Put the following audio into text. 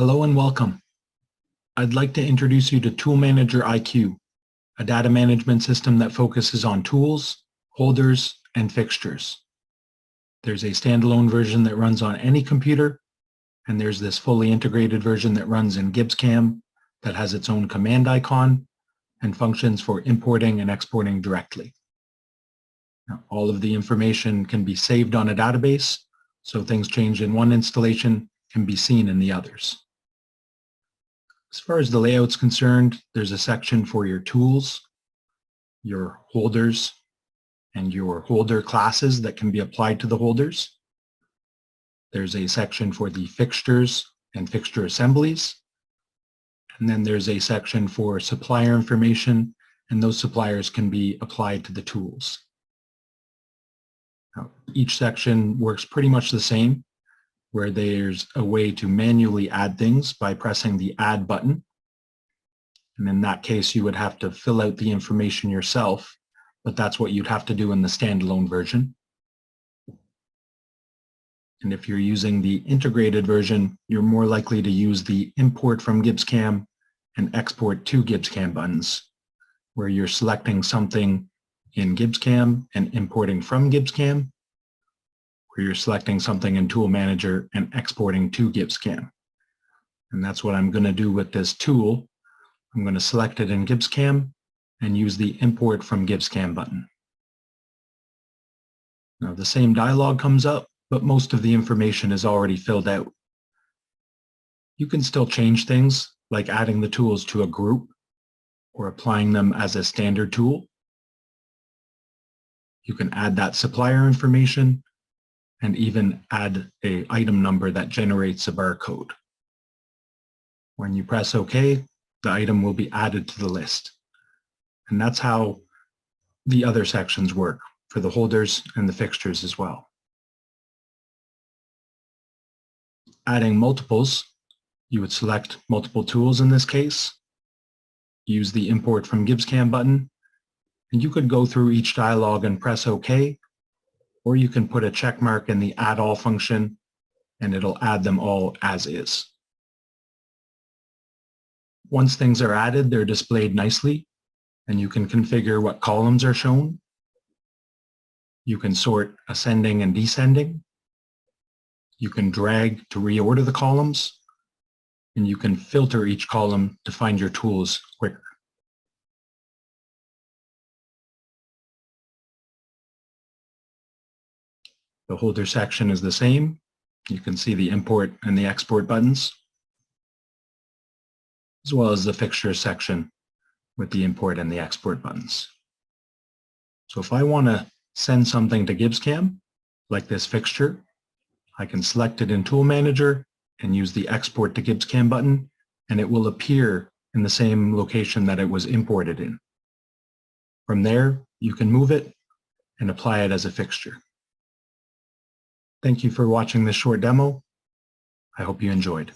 Hello and welcome. I'd like to introduce you to ToolManagerIQ, a data management system that focuses on tools, holders, and fixtures. There's a standalone version that runs on any computer, and there's this fully integrated version that runs in GibbsCAM that has its own command icon and functions for importing and exporting directly. Now, all of the information can be saved on a database, so things changed in one installation can be seen in the others. As far as the layout's concerned, there's a section for your tools, your holders, and your holder classes that can be applied to the holders. There's a section for the fixtures and fixture assemblies. And then there's a section for supplier information, and those suppliers can be applied to the tools. Now, each section works pretty much the same, where there's a way to manually add things by pressing the Add button. And in that case, you would have to fill out the information yourself, but that's what you'd have to do in the standalone version. And if you're using the integrated version, you're more likely to use the Import from GibbsCAM and Export to GibbsCAM buttons, where you're selecting something in GibbsCAM and importing from GibbsCAM, where you're selecting something in Tool Manager and exporting to GibbsCAM. And that's what I'm going to do with this tool. I'm going to select it in GibbsCAM and use the Import from GibbsCAM button. Now the same dialog comes up, but most of the information is already filled out. You can still change things, like adding the tools to a group or applying them as a standard tool. You can add that supplier information and even add an item number that generates a barcode. When you press OK, the item will be added to the list. And that's how the other sections work for the holders and the fixtures as well. Adding multiples, you would select multiple tools in this case, use the Import from GibbsCAM button, and you could go through each dialog and press OK, or you can put a check mark in the Add All function, and it'll add them all as is. Once things are added, they're displayed nicely, and you can configure what columns are shown. You can sort ascending and descending. You can drag to reorder the columns, and you can filter each column to find your tools quicker. The holder section is the same. You can see the import and the export buttons, as well as the fixture section with the import and the export buttons. So if I want to send something to GibbsCAM, like this fixture, I can select it in Tool Manager and use the Export to GibbsCAM button, and it will appear in the same location that it was imported in. From there, you can move it and apply it as a fixture. Thank you for watching this short demo. I hope you enjoyed.